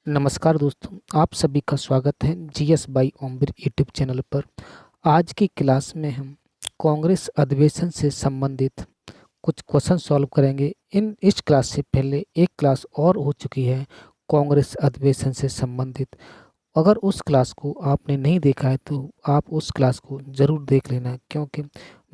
नमस्कार दोस्तों, आप सभी का स्वागत है GS by Omveer YouTube channel पर। आज की क्लास में हम कांग्रेस अधिवेशन से संबंधित कुछ क्वेश्चन सॉल्व करेंगे। इस क्लास से पहले एक क्लास और हो चुकी है कांग्रेस अधिवेशन से संबंधित। अगर उस क्लास को आपने नहीं देखा है तो आप उस क्लास को ज़रूर देख लेना, क्योंकि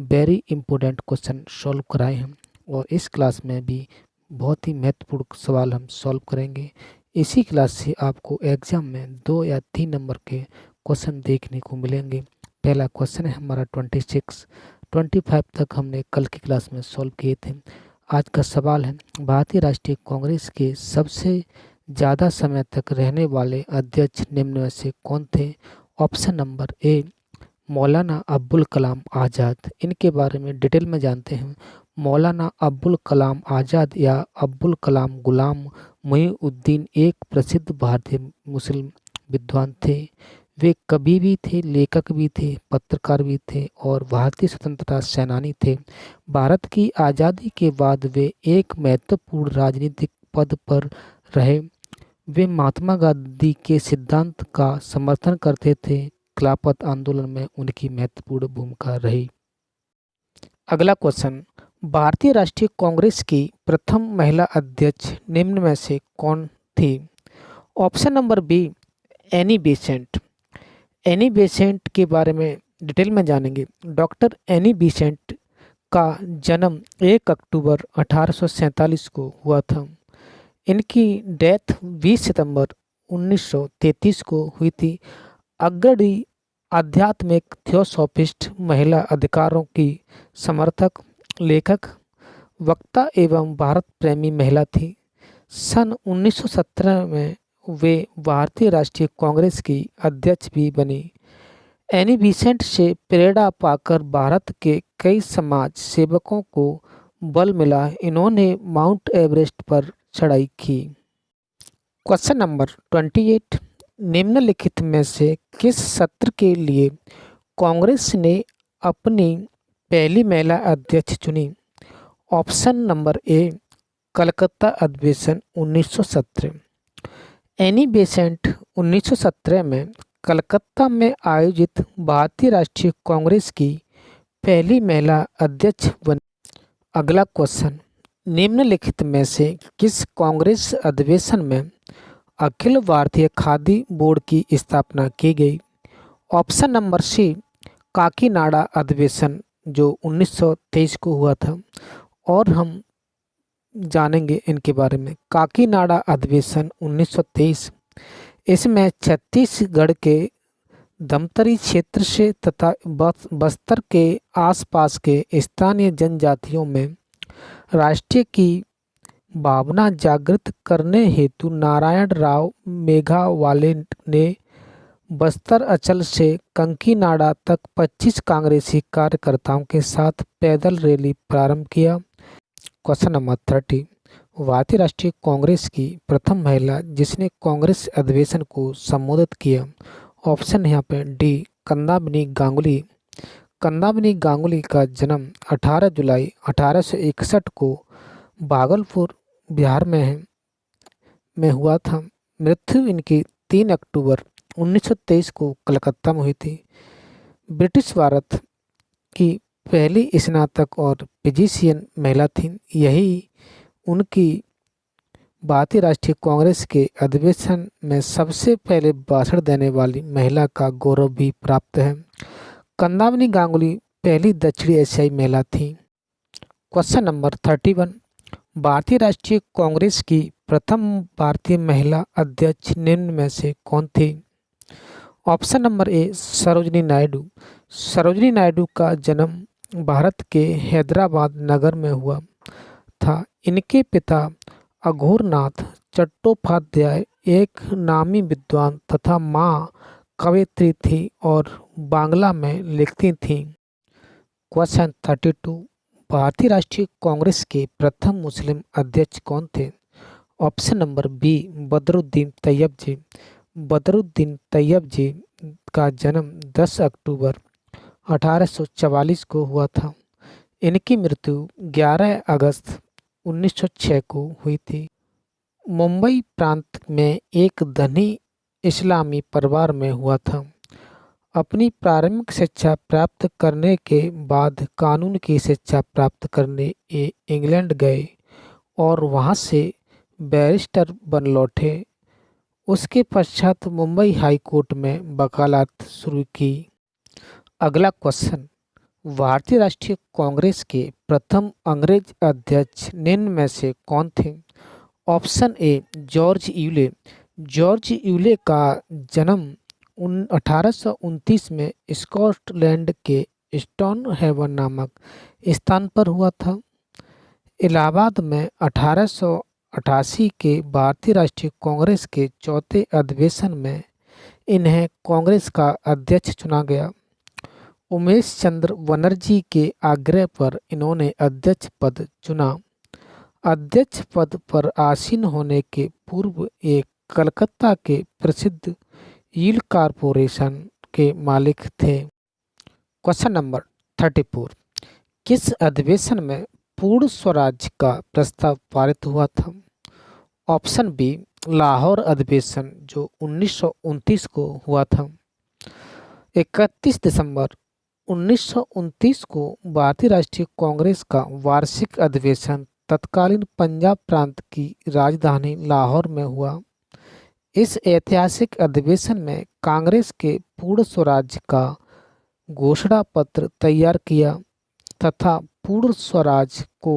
वेरी इंपॉर्टेंट क्वेश्चन सॉल्व कराए हम और इस क्लास में भी बहुत ही महत्वपूर्ण सवाल हम सॉल्व करेंगे। इसी क्लास से आपको एग्जाम में 2 या 3 नंबर के क्वेश्चन देखने को मिलेंगे। पहला क्वेश्चन है हमारा 26, 25 तक हमने कल की क्लास में सॉल्व किए थे। आज का सवाल है, भारतीय राष्ट्रीय कांग्रेस के सबसे ज़्यादा समय तक रहने वाले अध्यक्ष निम्न में से कौन थे? ऑप्शन नंबर ए मौलाना अब्दुल कलाम आज़ाद। इनके बारे में डिटेल में जानते हैं। मौलाना अब्दुल कलाम आज़ाद या अब्दुल कलाम गुलाम मुहिउद्दीन एक प्रसिद्ध भारतीय मुस्लिम विद्वान थे। वे कवि भी थे, लेखक भी थे, पत्रकार भी थे और भारतीय स्वतंत्रता सेनानी थे। भारत की आज़ादी के बाद वे एक महत्वपूर्ण राजनीतिक पद पर रहे। वे महात्मा गांधी के सिद्धांत का समर्थन करते थे। खिलाफत आंदोलन में उनकी महत्वपूर्ण भूमिका रही। अगला क्वेश्चन, भारतीय राष्ट्रीय कांग्रेस की प्रथम महिला अध्यक्ष निम्न में से कौन थी? Option number be Annie Besant. Annie Besant के बारे में डिटेल में जानेंगे। डॉक्टर एनी बेसेंट का जन्म 1 अक्टूबर 1847 को हुआ था। इनकी डेथ 20 सितंबर 1933 को हुई थी। अग्रणी आध्यात्मिक थियोसॉफिस्ट, महिला अधिकारों की समर्थक, लेखक, वक्ता एवं भारत प्रेमी महिला थी। सन 1917 में वे भारतीय राष्ट्रीय कांग्रेस की अध्यक्ष भी बनी। एनी बेसेंट से प्रेरणा पाकर भारत के कई समाज सेवकों को बल मिला। इन्होंने माउंट एवरेस्ट पर चढ़ाई की। क्वेश्चन नंबर 28, निम्नलिखित में से किस सत्र के लिए कांग्रेस ने अपनी पहली महिला अध्यक्ष चुनी? ऑप्शन नंबर ए कलकत्ता अधिवेशन 1917। एनी बेसेंट 1917 में कलकत्ता में आयोजित भारतीय राष्ट्रीय कांग्रेस की पहली महिला अध्यक्ष बनी। अगला क्वेश्चन, निम्नलिखित में से किस कांग्रेस अधिवेशन में अखिल भारतीय खादी बोर्ड की स्थापना की गई? ऑप्शन नंबर सी काकीनाडा अधिवेशन जो 1923 को हुआ था। और हम जानेंगे इनके बारे में। काकीनाडा अधिवेशन 1923, इसमें छत्तीसगढ़ के धमतरी क्षेत्र से तथा बस्तर के आसपास के स्थानीय जनजातियों में राष्ट्रीय की भावना जागृत करने हेतु नारायण राव मेघावाले ने बस्तर अंचल से काकीनाडा तक 25 कांग्रेसी कार्यकर्ताओं के साथ पैदल रैली प्रारंभ किया। क्वेश्चन नंबर 30, भारतीय राष्ट्रीय कांग्रेस की प्रथम महिला जिसने कांग्रेस अधिवेशन को संबोधित किया। ऑप्शन यहाँ पे डी कंदाबिनी गांगुली। कंदाबिनी गांगुली का जन्म 18 जुलाई 1861 को भागलपुर बिहार में हुआ था। मृत्यु इनकी 3 अक्टूबर 1923 को कलकत्ता में हुई थी। ब्रिटिश भारत की पहली स्नातक और फिजिशियन महिला थी। यही उनकी भारतीय राष्ट्रीय कांग्रेस के अधिवेशन में सबसे पहले भाषण देने वाली महिला का गौरव भी प्राप्त है। कंदाबिनी गांगुली पहली दक्षिणी एशियाई महिला थी। क्वेश्चन नंबर 31, भारतीय राष्ट्रीय कांग्रेस की प्रथम भारतीय महिला अध्यक्ष निम्न में से कौन थी? ऑप्शन नंबर ए सरोजिनी नायडू। सरोजिनी नायडू का जन्म भारत के हैदराबाद नगर में हुआ था। इनके पिता अघोरनाथ चट्टोपाध्याय एक नामी विद्वान तथा माँ कवयित्री थी और बांग्ला में लिखती थीं। क्वेश्चन 32, भारतीय राष्ट्रीय कांग्रेस के प्रथम मुस्लिम अध्यक्ष कौन थे? Option number B Badruddin Tyab ji. Badruddin Tyab ji का जन्म 10 अक्टूबर 1844 को हुआ था। इनकी मृत्यु 11 अगस्त 1906 को हुई थी। मुंबई प्रांत में एक धनी इस्लामी परिवार में हुआ था। अपनी प्रारंभिक शिक्षा प्राप्त करने के बाद कानून की शिक्षा प्राप्त करने इंग्लैंड गए और वहां से बैरिस्टर बन लौटे। उसके पश्चात मुंबई हाई कोर्ट में वकालत शुरू की। अगला क्वेश्चन, भारतीय राष्ट्रीय कांग्रेस के प्रथम अंग्रेज अध्यक्ष निम्न में से कौन थे? Option A George Yule. George Yule का जन्म 1829 में स्कॉटलैंड के स्टोन हेवन नामक स्थान पर हुआ था। इलाहाबाद में 1888 के भारतीय राष्ट्रीय कांग्रेस के चौथे अधिवेशन में इन्हें कांग्रेस का अध्यक्ष चुना गया। उमेश चंद्र बनर्जी के आग्रह पर इन्होंने अध्यक्ष पद चुना। अध्यक्ष पद पर आसीन होने के पूर्व एक कलकत्ता के प्रसिद्ध ईल कॉरपोरेशन के मालिक थे। क्वेश्चन नंबर 34, किस अधिवेशन में पूर्ण स्वराज का प्रस्ताव पारित हुआ था? ऑप्शन बी लाहौर अधिवेशन जो 1929 को हुआ था। 31 दिसंबर 1929 को भारतीय राष्ट्रीय कांग्रेस का वार्षिक अधिवेशन तत्कालीन पंजाब प्रांत की राजधानी लाहौर में हुआ। इस ऐतिहासिक अधिवेशन में कांग्रेस के पूर्ण स्वराज का घोषणा पत्र तैयार किया तथा पूर्ण स्वराज को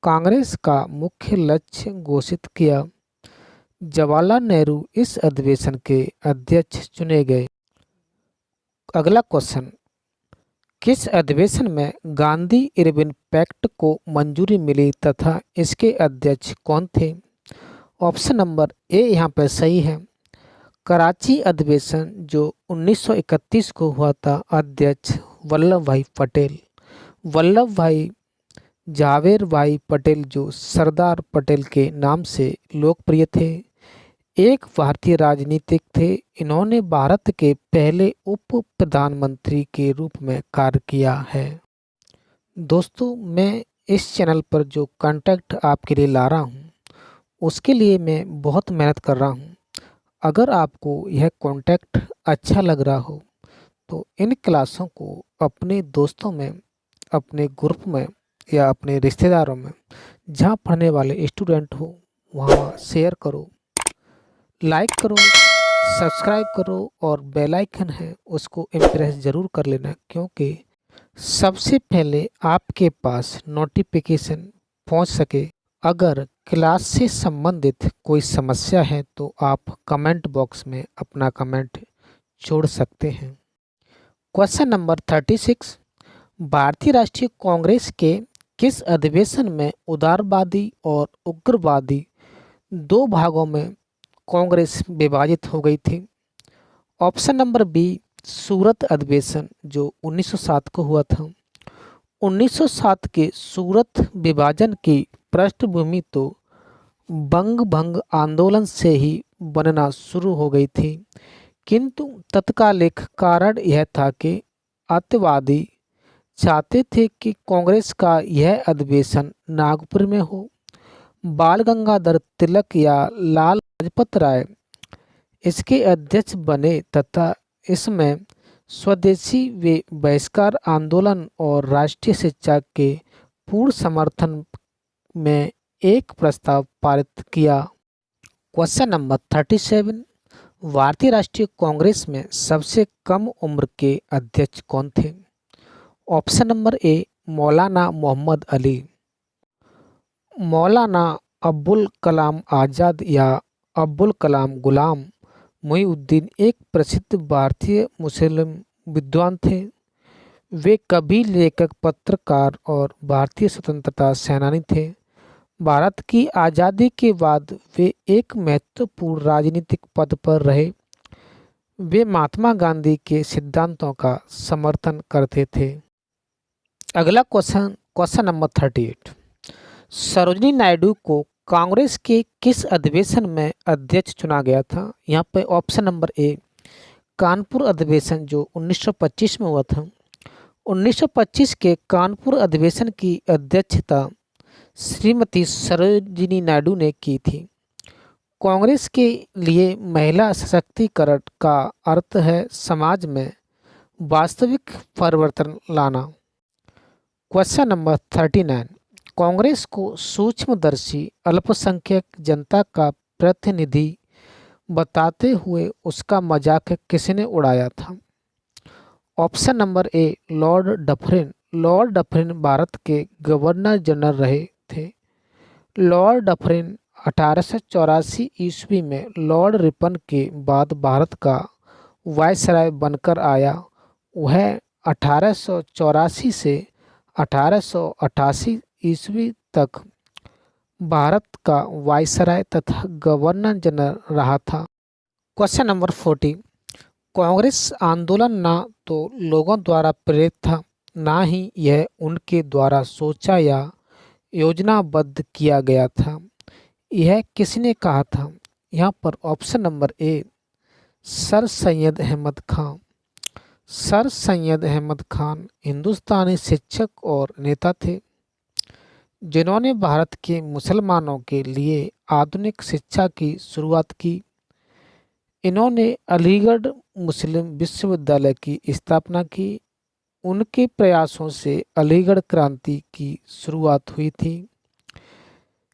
कांग्रेस का मुख्य लक्ष्य घोषित किया। जवाहरलाल नेहरू इस अधिवेशन के अध्यक्ष चुने गए। अगला क्वेश्चन, किस अधिवेशन में गांधी इरविन पैक्ट को मंजूरी मिली तथा इसके अध्यक्ष कौन थे? ऑप्शन नंबर ए यहाँ पर सही है। कराची अधिवेशन जो 1931 को हुआ था, अध्यक्ष वल्लभ भाई पटेल। वल्लभ भाई झावेर भाई पटेल जो सरदार पटेल के नाम से लोकप्रिय थे, एक भारतीय राजनीतिक थे। इन्होंने भारत के पहले उप प्रधानमंत्री के रूप में कार्य किया है। दोस्तों, मैं इस चैनल पर जो कंटेंट आपके लिए ला रहा हूँ उसके लिए मैं बहुत मेहनत कर रहा हूँ। अगर आपको यह कंटेंट अच्छा लग रहा हो तो इन क्लासों को अपने दोस्तों में, अपने ग्रुप में या अपने रिश्तेदारों में जहाँ पढ़ने वाले स्टूडेंट हो वहाँ शेयर करो, लाइक करो, सब्सक्राइब करो और बेल आइकन है उसको इम्प्रेस ज़रूर कर लेना, क्योंकि सबसे पहले आपके पास नोटिफिकेशन पहुंच सके। अगर क्लास से संबंधित कोई समस्या है तो आप कमेंट बॉक्स में अपना कमेंट छोड़ सकते हैं। क्वेश्चन नंबर 36, भारतीय राष्ट्रीय कांग्रेस के किस अधिवेशन में उदारवादी और उग्रवादी दो भागों में कांग्रेस विभाजित हो गई थी? ऑप्शन नंबर बी सूरत अधिवेशन जो 1907 को हुआ था। 1907 के सूरत विभाजन की पृष्ठभूमि तो बंग भंग आंदोलन से ही बनना शुरू हो गई थी, किंतु तत्कालिक कारण यह था कि अत्यवादी चाहते थे कि कांग्रेस का यह अधिवेशन नागपुर में हो। बाल गंगाधर तिलक या लाल लाजपत राय इसके अध्यक्ष बने तथा इसमें स्वदेशी व बहिष्कार आंदोलन और राष्ट्रीय शिक्षा के पूर्ण समर्थन में एक प्रस्ताव पारित किया। क्वेश्चन नंबर 37, भारतीय राष्ट्रीय कांग्रेस में सबसे कम उम्र के अध्यक्ष कौन थे? ऑप्शन नंबर ए मौलाना मोहम्मद अली। मौलाना अब्दुल कलाम आज़ाद या अब्दुल कलाम गुलाम मुहिउद्दीन एक प्रसिद्ध भारतीय मुस्लिम विद्वान थे। वे कवि, लेखक, पत्रकार और भारतीय स्वतंत्रता सेनानी थे। भारत की आज़ादी के बाद वे एक महत्वपूर्ण राजनीतिक पद पर रहे। वे महात्मा गांधी के सिद्धांतों का समर्थन करते थे। अगला क्वेश्चन नंबर 38, सरोजिनी नायडू को कांग्रेस के किस अधिवेशन में अध्यक्ष चुना गया था? यहाँ पे ऑप्शन नंबर ए कानपुर अधिवेशन जो 1925 में हुआ था। 1925 के कानपुर अधिवेशन की अध्यक्षता श्रीमती सरोजिनी नायडू ने की थी। कांग्रेस के लिए महिला सशक्तिकरण का अर्थ है समाज में वास्तविक परिवर्तन लाना। क्वेश्चन नंबर 39, कांग्रेस को सूक्ष्मदर्शी अल्पसंख्यक जनता का प्रतिनिधि बताते हुए उसका मजाक किसने उड़ाया था? ऑप्शन नंबर ए Lord Dufferin. Lord Dufferin Bharat के गवर्नर जनरल रहे थे। लॉर्ड डफरिन 1884 ईस्वी में लॉर्ड रिपन के बाद भारत का वायसराय बनकर आया। वह 1884 से 1888 ईस्वी तक भारत का वायसराय तथा गवर्नर जनरल रहा था। क्वेश्चन नंबर 40, कांग्रेस आंदोलन ना तो लोगों द्वारा प्रेरित था, ना ही यह उनके द्वारा सोचा या योजनाबद्ध किया गया था। यह किसने कहा था? यहाँ पर option number A Sir Syed Ahmad Khan. Sir Syed Ahmad Khan Hindustani शिक्षक और नेता थे जिन्होंने भारत के मुसलमानों के लिए आधुनिक शिक्षा की शुरुआत की। इन्होंने अलीगढ़ मुस्लिम विश्वविद्यालय की स्थापना की। उनके प्रयासों से अलीगढ़ क्रांति की शुरुआत हुई थी,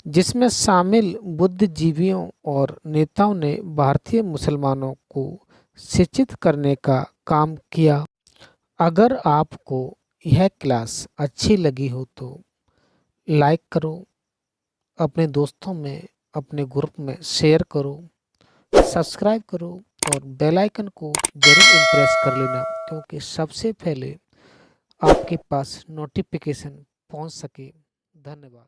जिसमें शामिल बुद्धिजीवियों और नेताओं ने भारतीय मुसलमानों को शिक्षित करने का काम किया। अगर आपको यह क्लास अच्छी लगी हो तो लाइक करो, अपने दोस्तों में, अपने ग्रुप में शेयर करो, सब्सक्राइब करो और बेल आइकन को जरूर इम्प्रेस कर लेना, क्योंकि सबसे पहले आपके पास नोटिफिकेशन पहुंच सके। धन्यवाद।